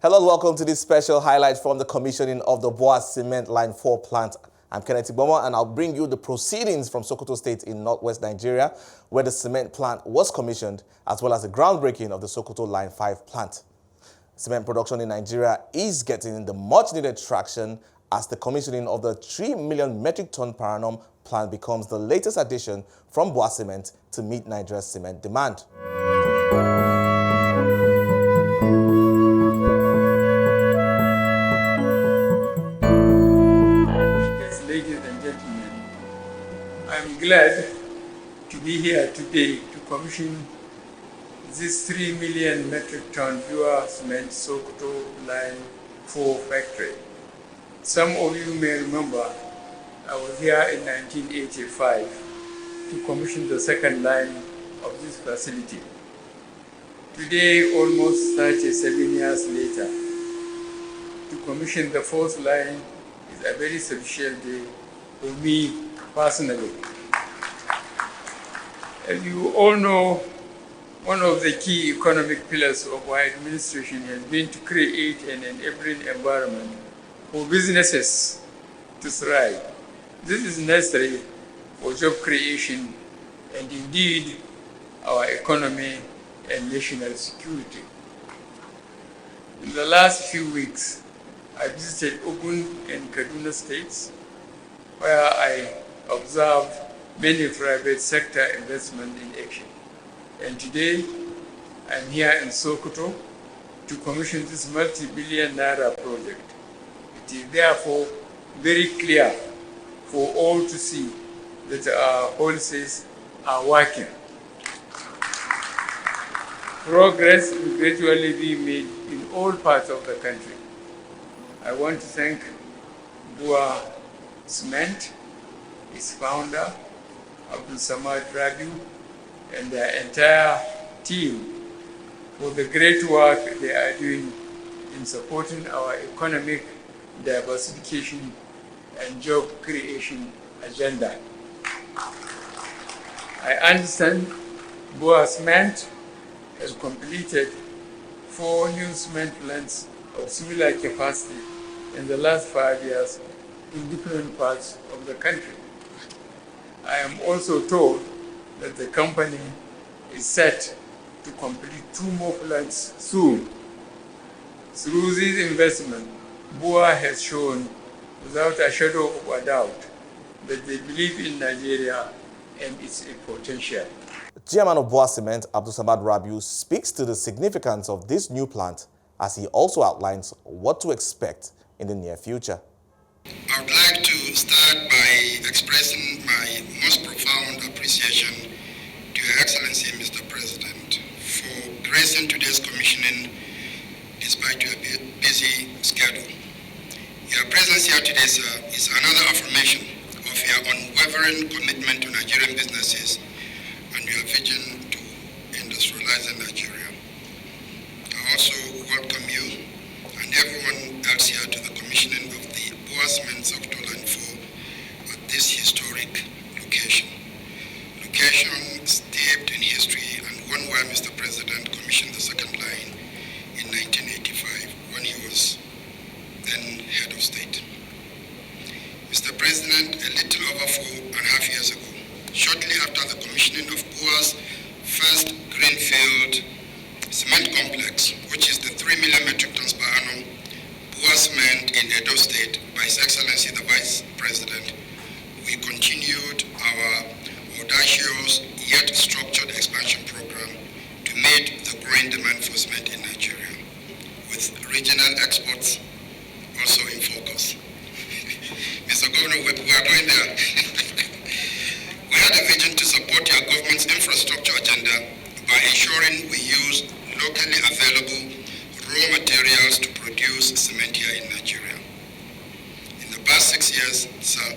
Hello and welcome to this special highlight from the commissioning of the BUA Cement Line 4 plant. I'm Kenneth Iboma and I'll bring you the proceedings from Sokoto State in northwest Nigeria, where the cement plant was commissioned, as well as the groundbreaking of the Sokoto Line 5 plant. Cement production in Nigeria is getting the much-needed traction as the commissioning of the 3 million metric ton per annum plant becomes the latest addition from BUA Cement to meet Nigeria's cement demand. Ladies and gentlemen, I'm glad to be here today to commission this 3 million metric ton BUA Cement Sokoto Line 4 factory. Some of you may remember I was here in 1985 to commission the second line of this facility. Today, almost 37 years later, to commission the fourth line is a very special day for me personally. As you all know, one of the key economic pillars of our administration has been to create an enabling environment for businesses to thrive. This is necessary for job creation and indeed our economy and national security. In the last few weeks, I visited Ogun and Kaduna states, where I observed many private sector investment in action. And today, I'm here in Sokoto to commission this multi-billion naira project. It is therefore very clear for all to see that our policies are working. Progress will gradually be made in all parts of the country. I want to thank BUA Cement, its founder, Abdul-Samad Rabiu, and their entire team for the great work they are doing in supporting our economic diversification and job creation agenda. I understand BUA Cement has completed 4 new cement plants of similar capacity in the last 5 years in different parts of the country. I am also told that the company is set to complete 2 more plants soon. Through this investment, BUA has shown without a shadow of a doubt that they believe in Nigeria and its potential. Chairman of BUA Cement, Abdul-Samad Rabiu, speaks to the significance of this new plant as he also outlines what to expect in the near future. I would like to start by expressing my most profound appreciation to Your Excellency, Mr. President, for gracing today's commissioning despite your busy schedule. Your presence here today, sir, is another affirmation of your unwavering commitment to Nigerian businesses and your vision to industrializing Nigeria. I also welcome you and everyone else here to the commissioning of the BUA Cement Sokoto Line 4 at this historic location. Location steeped in history and one where Mr. President commissioned the second line in 1985 when he was then head of state. Mr. President, a little over 4.5 years ago, shortly after the commissioning of BUA's first greenfield cement complex, which is the 3 million metric tons per annum BUA Cement in Edo State by His Excellency the Vice President, we continued our audacious yet structured expansion program to meet the growing demand for cement in Nigeria, with regional exports also in focus. Mr. Governor, we are going there. We had a vision to support your government's infrastructure agenda by ensuring we use locally available raw materials to produce cement here in Nigeria. In the past 6 years, sir,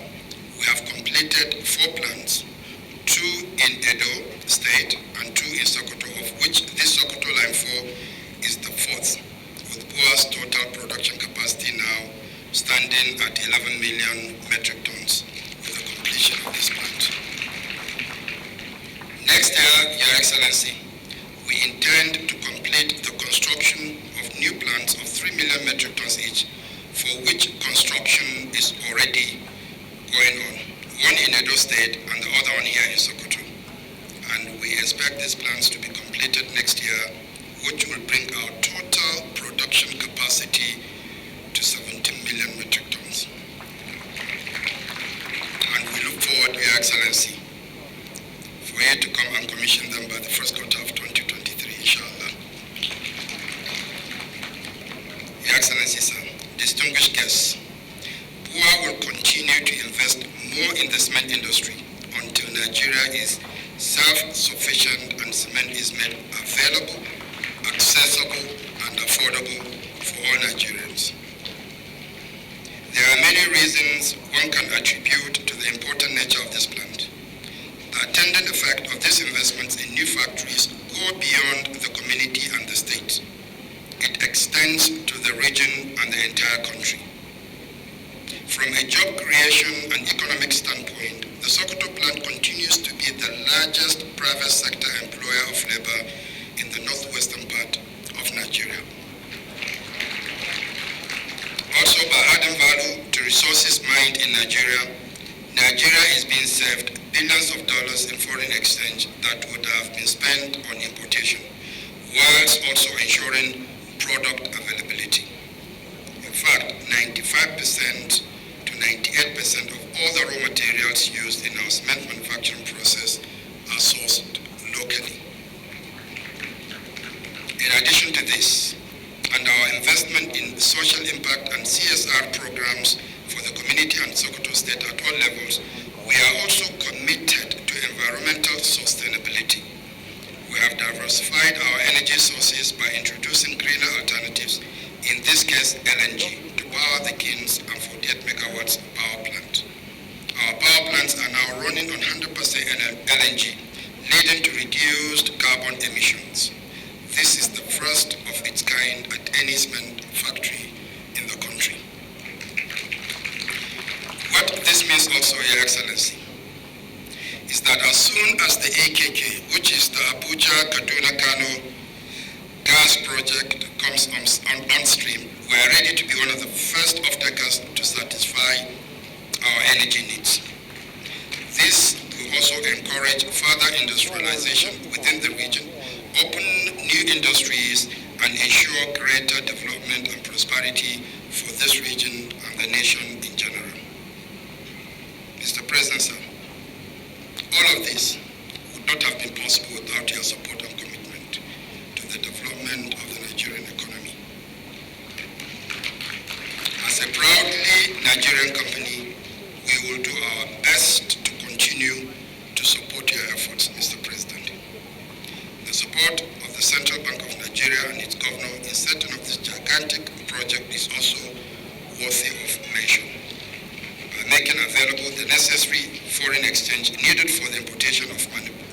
we have completed 4 plants, 2 in Edo State and 2 in Sokoto, of which this Sokoto Line 4 is the 4th, with BUA's total production capacity now standing at 11 million metric tons with the completion of this plant. Next year, Your Excellency, we intend to complete the construction of new plants of 3 million each, for which construction is already going on, one in Edo State and the other one here in Sokoto. And we expect these plants to be completed next year, which will bring our total production capacity to 17 million metric tons. And we look forward, Your Excellency, for you to come and commission them by the first quarter of 2023, inshallah. Your Excellency, sir, distinguished guests, BUA will continue to invest more in the cement industry until Nigeria is self-sufficient and cement is made available, accessible, and affordable for all Nigerians. There are many reasons one can attribute to the important nature of this plant. The attendant effect of these investments in new factories go beyond the community and the state. It extends to the region and the entire country. From a job creation and economic standpoint, the Sokoto plant continues to be the largest private sector employer of labor in the northwestern part of Nigeria. Also, by adding value to resources mined in Nigeria, Nigeria is being saved billions of dollars in foreign exchange that would have been spent on importation, whilst also ensuring product availability. In fact, 95% to 98% of all the raw materials used in our cement manufacturing process are sourced locally. In addition to this, and our investment in social impact and CSR programs for the community and Sokoto State at all levels, we are also committed to environmental sustainability. We have diversified our energy sources by introducing greener alternatives, in this case LNG, to power the Kings and 48 megawatts power plant. Our power plants are now running on 100% LNG, leading to reduced carbon emissions. This is the first of its kind at any cement factory in the country. What this means also, Your Excellency, is that as soon as the AKK, which is the Abuja-Kaduna-Kano gas project, comes on stream, we are ready to be one of the first off-takers to satisfy our energy needs. This will also encourage further industrialization within the region, open new industries, and ensure greater development and prosperity for this region and the nation in general. Mr. President, sir, all of this would not have been possible without your support and commitment to the development of the Nigerian economy. As a proudly Nigerian company, we will do our best to continue to support your efforts, Mr. President. The support of the Central Bank of Nigeria and its governor in setting up this gigantic project is also worthy of mention. By making available the necessary foreign exchange needed for the importation of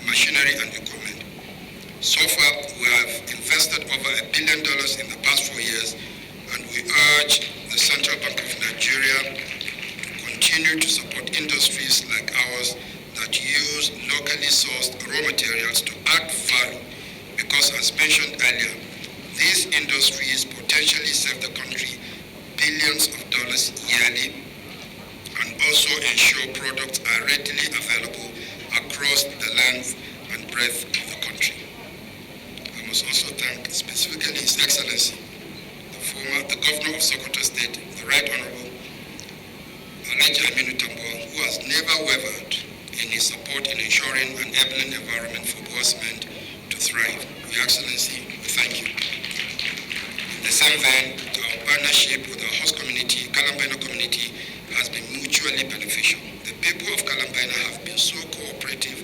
machinery and equipment. So far, we have invested over $1 billion in the past 4 years, and we urge the Central Bank of Nigeria to continue to support industries like ours that use locally sourced raw materials to add value, because as mentioned earlier, these industries potentially save the country billions of dollars yearly and also ensure products are readily available across the length and breadth of the country. I must also thank specifically His Excellency, the Governor of Sokoto State, the Right Honorable Alhaji Aminu Tambuwal, who has never wavered in his support in ensuring an enabling environment for BUA Cement to thrive. Your Excellency, we thank you. In the same vein, our partnership with our host community, Kalambaina community, has been mutually beneficial. The people of Kalambaina have been so cooperative,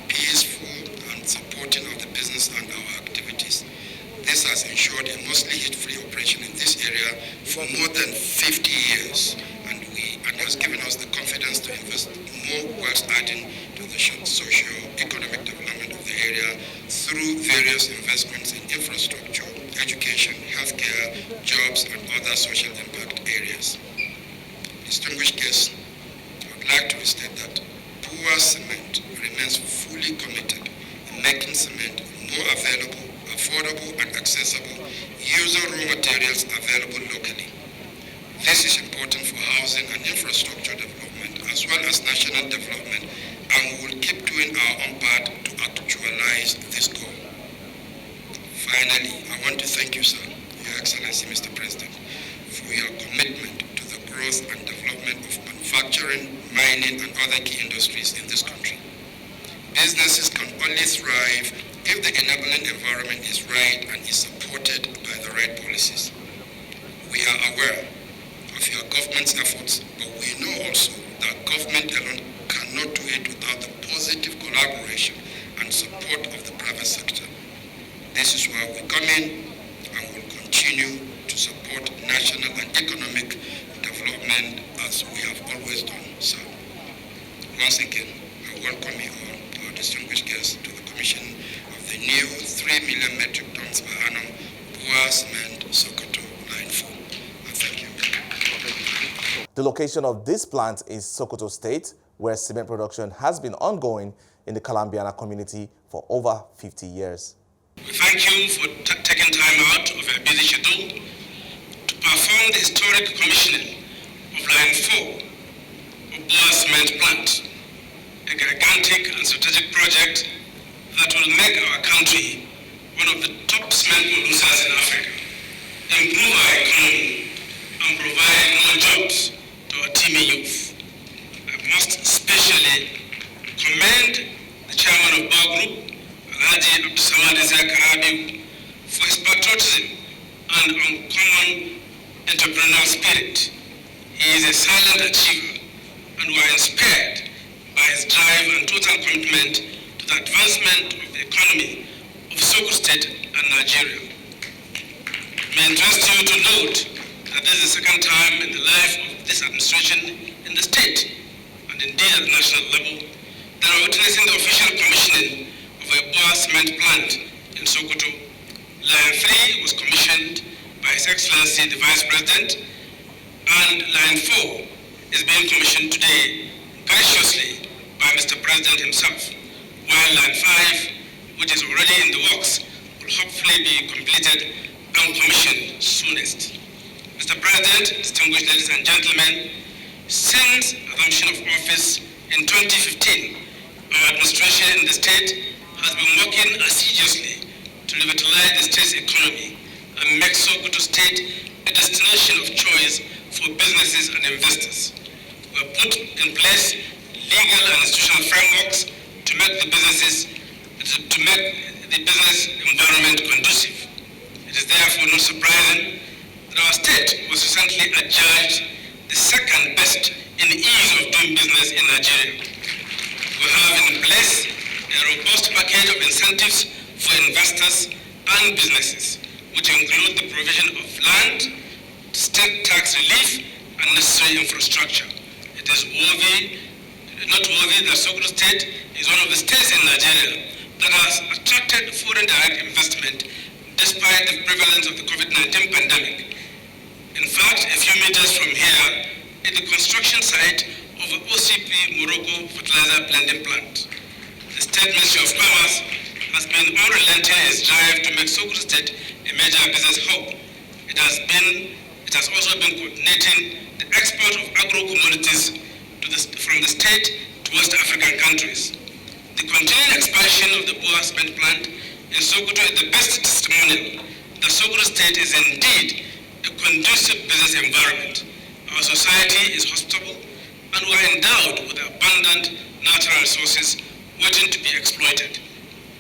peaceful, and supporting of the business and our activities. This has ensured a mostly hit-free operation in this area for more than 50 years, and has given us the confidence to invest more whilst adding to the socio-economic development of the area through various investments in infrastructure, education, healthcare, jobs, and other social impact areas. Distinguished guests, I would like to restate that BUA Cement remains fully committed in making cement more available, affordable, and accessible, using raw materials available locally. This is important for housing and infrastructure development as well as national development, and we will keep doing our own part to actualize this goal. Finally, I want to thank you, sir, Your Excellency, Mr. President, for your commitment to the growth and development of manufacturing, mining, and other key industries in this country. Businesses can only thrive if the enabling environment is right and is supported by the right policies. We are aware of your government's efforts, but we know also that government alone cannot do it without the positive collaboration and support of the private sector. This is why we come in and will continue to support national and economic development as we have always done, sir. Once again, I welcome you all, our distinguished guests, to the commission of the new 3 million metric tons per annum BUA Cement Sokoto Line 4. And thank you. The location of this plant is Sokoto State, where cement production has been ongoing in the Kalambiana community for over 50 years. We thank you for taking time out of your busy schedule to perform the historic commissioning of Line 4 of BUA Cement Plant, a gigantic and strategic project that will make our country one of the top cement producers in Africa, improve our economy, and provide more jobs to our teeming youth. I must especially commend the chairman of BUA Group, Alhaji Abdulsamad, for his patriotism and uncommon entrepreneurial spirit. He is a silent achiever, and we are inspired by his drive and total commitment to the advancement of the economy of Sokoto State and Nigeria. It may interest you to note that this is the second time in the life of this administration in the state, and indeed at the national level, that are witnessing the official commissioning of a BUA cement plant in Sokoto. Line 3 was commissioned by His Excellency the Vice President, and Line 4 is being commissioned today graciously by Mr. President himself, while Line 5, which is already in the works, will hopefully be completed and commissioned soonest. Mr. President, distinguished ladies and gentlemen, since assumption of office in 2015, our administration in the state has been working assiduously to revitalize the state's economy and make Sokoto State a destination of choice for businesses and investors. We have put in place legal and institutional frameworks to make the business environment conducive. It is therefore not surprising that our state was recently adjudged the second best in ease of doing business in Nigeria. We have in place a robust package of incentives for investors and businesses, which include the provision of land, state tax relief, and necessary infrastructure. It is noteworthy that Sokoto State is one of the states in Nigeria that has attracted foreign direct investment despite the prevalence of the COVID-19 pandemic. In fact, a few meters from here is the construction site of the OCP Morocco fertilizer blending plant. The State Ministry of Commerce has been unrelenting in its drive to make Sokoto State a major business hub. It has also been coordinating the export of agro-commodities from the state to West African countries. The continuing expansion of the BUA cement plant in Sokoto is the best testimonial that Sokoto State is indeed a conducive business environment. Our society is hospitable, and we are endowed with abundant natural resources waiting to be exploited.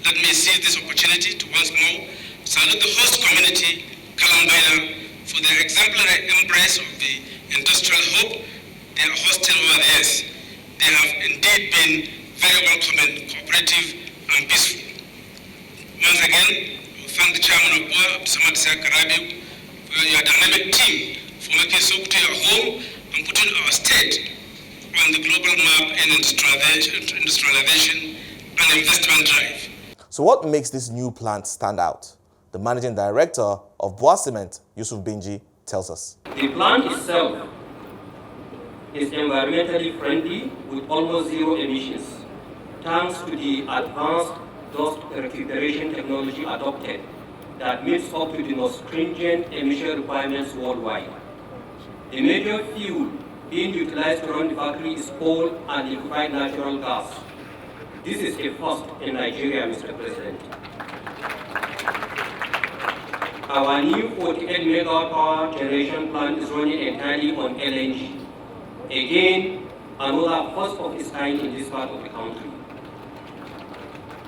Let me seize this opportunity to once more salute the host community, Kalambiana, for their exemplary embrace of the industrial hub they are hosting over the years. They have indeed been very welcoming, cooperative, and peaceful. Once again, I thank the chairman of BUA, Abdulsamad for your dynamic team for making Sokoto your home and putting our state on the global map in industrialization and investment drive. So what makes this new plant stand out? The managing director of BUA Cement, Yusuf Benji, tells us. The plant itself is environmentally friendly with almost zero emissions, thanks to the advanced dust recuperation technology adopted that meets up to the most stringent emission requirements worldwide. The major fuel being utilized to run the factory is coal and liquefied natural gas. This is a first in Nigeria, Mr. President. Our new 48 megawatt power generation plant is running entirely on LNG. Again, another first of its kind in this part of the country.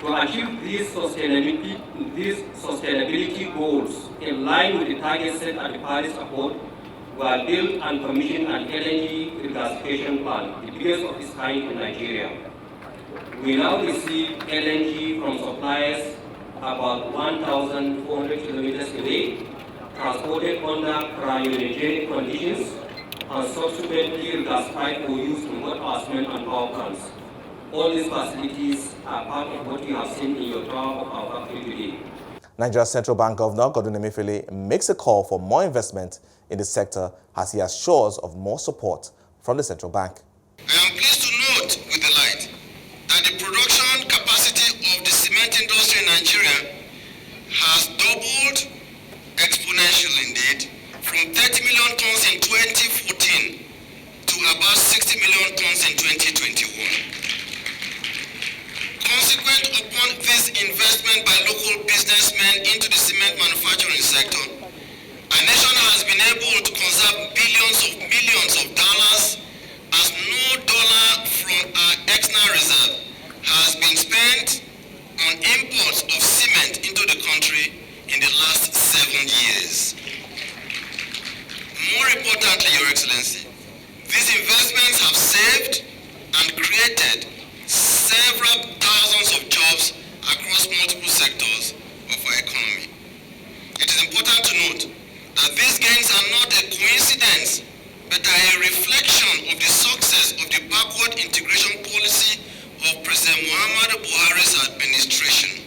To achieve these sustainability goals in line with the targets set at the Paris Accord, we have built and commissioned an LNG regasification plant, the biggest of its kind in Nigeria. We now receive LNG from suppliers about 1,400 kilometers away, transported under cryogenic conditions, and subsequently regasified for use in both our cement and power plants. All these facilities are part of what you have seen in your tour of our factory today. Nigeria's Central Bank Governor Godwin Emefiele makes a call for more investment in the sector as he assures of more support from the central bank. I am pleased to note with delight that the production capacity of the cement industry in Nigeria has doubled exponentially indeed, from 30 million tons in 2014 to about 60 million tons in 2021. Consequent upon this investment by local businessmen into the cement manufacturing sector, our nation has been able to conserve billions of millions of dollars, as no dollar from our external reserve has been spent on imports of cement into the country in the last 7 years. More importantly, Your Excellency, these investments have saved and created several thousands of jobs across multiple sectors of our economy. It is important to note that these gains are not a coincidence, but are a reflection of the success of the backward integration policy of President Muhammadu Buhari's administration.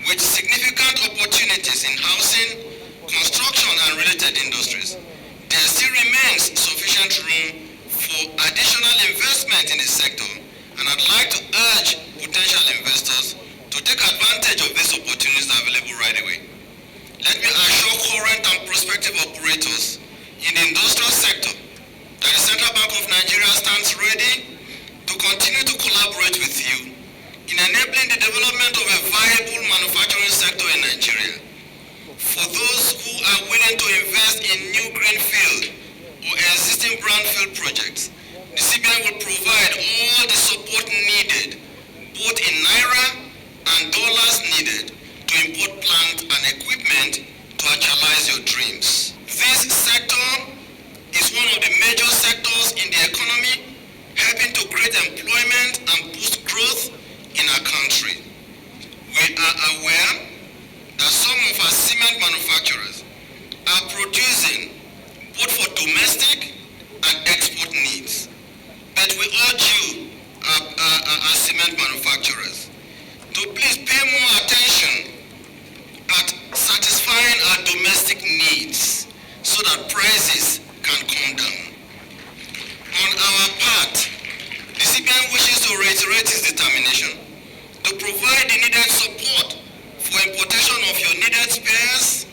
With significant opportunities in housing, construction and related industries, there still remains sufficient room for additional investment in the sector, and I'd like to urge potential investors to take advantage of these opportunities available right away. Let me assure current and prospective operators in the industrial sector that the Central Bank of Nigeria stands ready to continue to collaborate with you in enabling the development of a viable manufacturing sector in Nigeria. For those who are willing to invest in new greenfield or existing brownfield projects, the CBN will provide all the support needed, both in Naira and dollars needed, to import plant and equipment to actualize your dreams. This sector is one of the major sectors in the economy, helping to create employment and boost growth in our country. We are aware that some of our cement manufacturers are producing both for domestic and export needs. But we urge you, our cement manufacturers, to please pay more attention at satisfying our domestic needs so that prices can come down. On our part, the CBN wishes to reiterate its determination to provide the needed support for importation of your needed spares,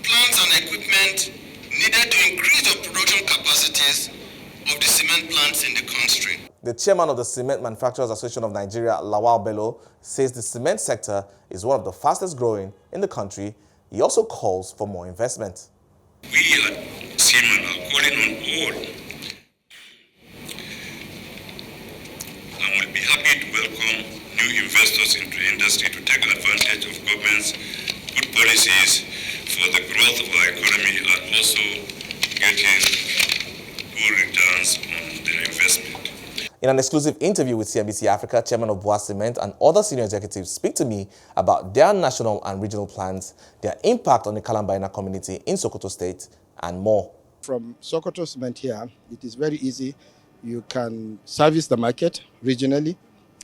plants and equipment needed to increase your production capacities of the cement plants in the country. The chairman of the Cement Manufacturers Association of Nigeria, Lawal Bello, says the cement sector is one of the fastest growing in the country. He also calls for more investment. We at Cement are calling on all and will be happy to welcome new investors into the industry to take advantage of government's good policies for the growth of our economy and also getting good returns on their investment. In an exclusive interview with CNBC Africa, Chairman of BUA Cement and other senior executives speak to me about their national and regional plans, their impact on the Kalambaina community in Sokoto State, and more. From Sokoto Cement here, it is very easy. You can service the market regionally,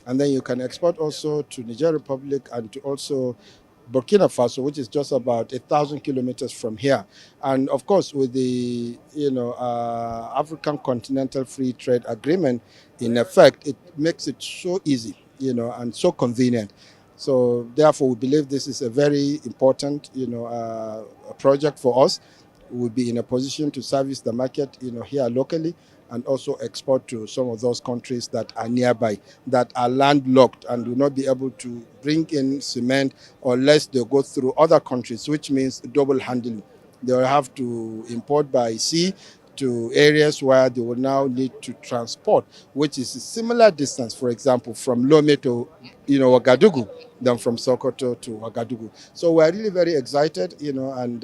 and then you can export also to Niger Republic and to also Burkina Faso, which is just about 1,000 kilometers from here. And of course, with the African Continental Free Trade Agreement in effect, it makes it so easy, and so convenient. So therefore, we believe this is a very important, project for us. we'll be in a position to service the market, here locally, and also export to some of those countries that are nearby, that are landlocked and will not be able to bring in cement unless they go through other countries, which means double handling. They will have to import by sea to areas where they will now need to transport, which is a similar distance, for example, from Lome to, Ouagadougou, than from Sokoto to Ouagadougou. So we're really very excited, and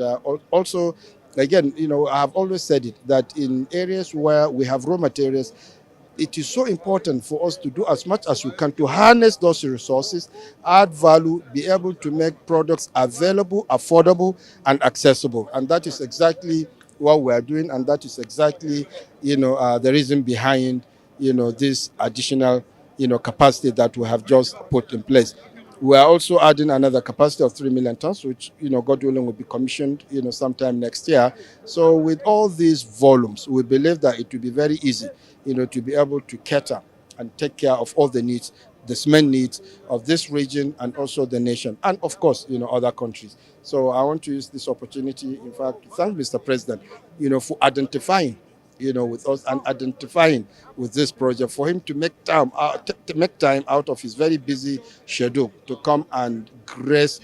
also, again, I have always said it, that in areas where we have raw materials, it is so important for us to do as much as we can to harness those resources, add value, be able to make products available, affordable, and accessible. And that is exactly what we are doing, and that is exactly, the reason behind, this additional, capacity that we have just put in place. We are also adding another capacity of 3 million tons, which, God willing, will be commissioned, sometime next year. So with all these volumes, we believe that it will be very easy, to be able to cater and take care of all the needs, the cement needs of this region and also the nation, and of course, other countries. So I want to use this opportunity, in fact, to thank Mr. President, for identifying, with us and identifying with this project, for him to make time out of his very busy schedule to come and grace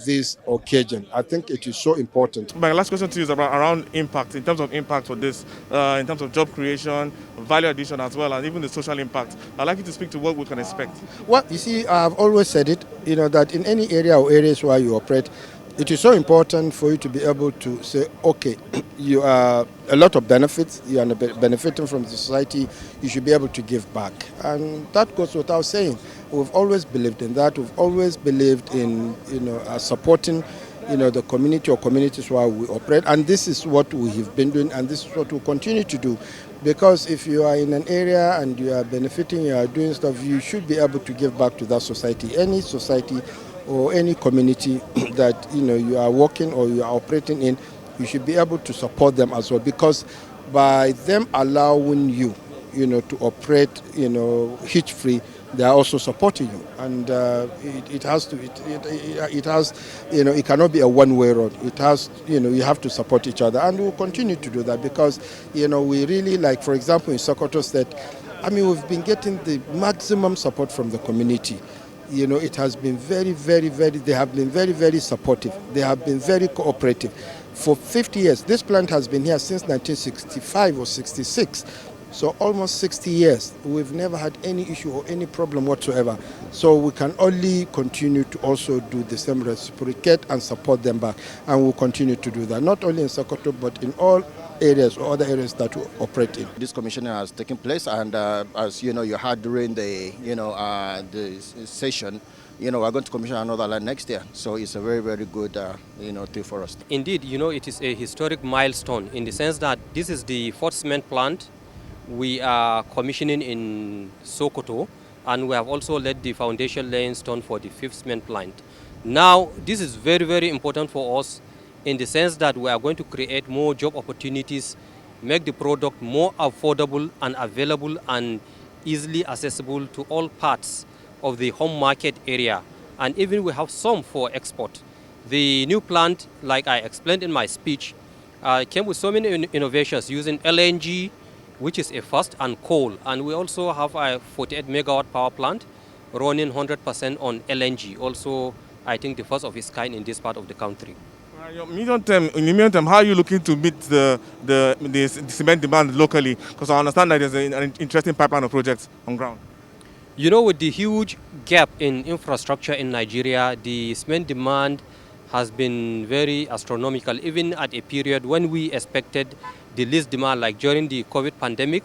this occasion. I think it is so important. My last question to you is around impact, in terms of impact for this, in terms of job creation, value addition as well, and even the social impact. I'd like you to speak to what we can expect. Well, you see, I've always said it, that in any area or areas where you operate, it is so important for you to be able to say, okay, you are a lot of benefits, you are benefiting from the society, you should be able to give back. And that goes without saying. We've always believed in that. We've always believed in, supporting, the community or communities where we operate. And this is what we have been doing, and this is what we'll continue to do. Because if you are in an area and you are benefiting, you are doing stuff, you should be able to give back to that society. Any society or any community that you are working or you are operating in, you should be able to support them as well, because by them allowing you to operate hitch free, they are also supporting you, and it cannot be a one-way road. It has, you have to support each other, and we'll continue to do that, because we really, like, for example, in Sokoto State, we've been getting the maximum support from the community. It has been very, very, very, they have been very, very supportive. They have been very cooperative. For 50 years, this plant has been here since 1965 or 66. So almost 60 years, we've never had any issue or any problem whatsoever. So we can only continue to also do the same, reciprocate and support them back. And we'll continue to do that, not only in Sokoto, but in all areas or other areas that we operate in. This commissioning has taken place, and as you heard during the the session, we're going to commission another line next year. So it's a very, very good thing for us. Indeed, it is a historic milestone in the sense that this is the fourth cement plant we are commissioning in Sokoto, and we have also laid the foundation laying stone for the fifth cement plant. Now, this is very, very important for us in the sense that we are going to create more job opportunities, make the product more affordable and available and easily accessible to all parts of the home market area. And even we have some for export. The new plant, like I explained in my speech, came with so many innovations using LNG, which is a first, and coal. And we also have a 48 megawatt power plant running 100% on LNG. Also, I think the first of its kind in this part of the country. In the medium term, how are you looking to meet the cement demand locally? Because I understand that there's an interesting pipeline of projects on ground. With the huge gap in infrastructure in Nigeria, the cement demand has been very astronomical, even at a period when we expected the least demand, like during the COVID pandemic,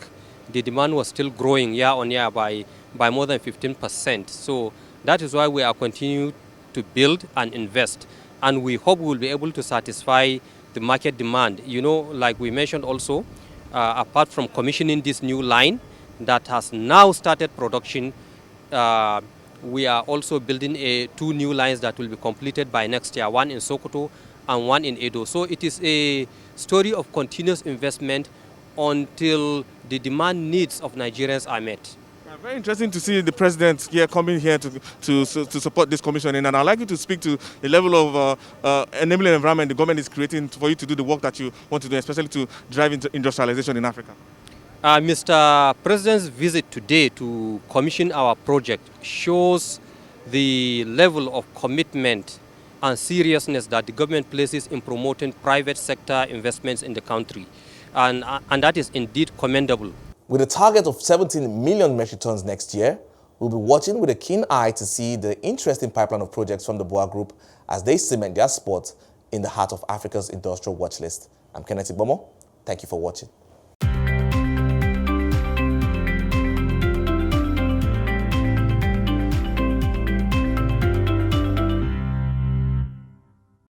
the demand was still growing year on year by more than 15%. So that is why we are continuing to build and invest. And we hope we will be able to satisfy the market demand. Like we mentioned also, apart from commissioning this new line that has now started production, we are also building two new lines that will be completed by next year, one in Sokoto and one in Edo. So it is a story of continuous investment until the demand needs of Nigerians are met. Very interesting to see the president here coming here to support this commissioning, and I'd like you to speak to the level of enabling environment the government is creating for you to do the work that you want to do, especially to drive into industrialization in Africa. Mr. President's visit today to commission our project shows the level of commitment and seriousness that the government places in promoting private sector investments in the country, and that is indeed commendable. With a target of 17 million metric tons next year, we'll be watching with a keen eye to see the interesting pipeline of projects from the BUA Group as they cement their spot in the heart of Africa's industrial watch list. I'm Kenneth Igbomo. Thank you for watching.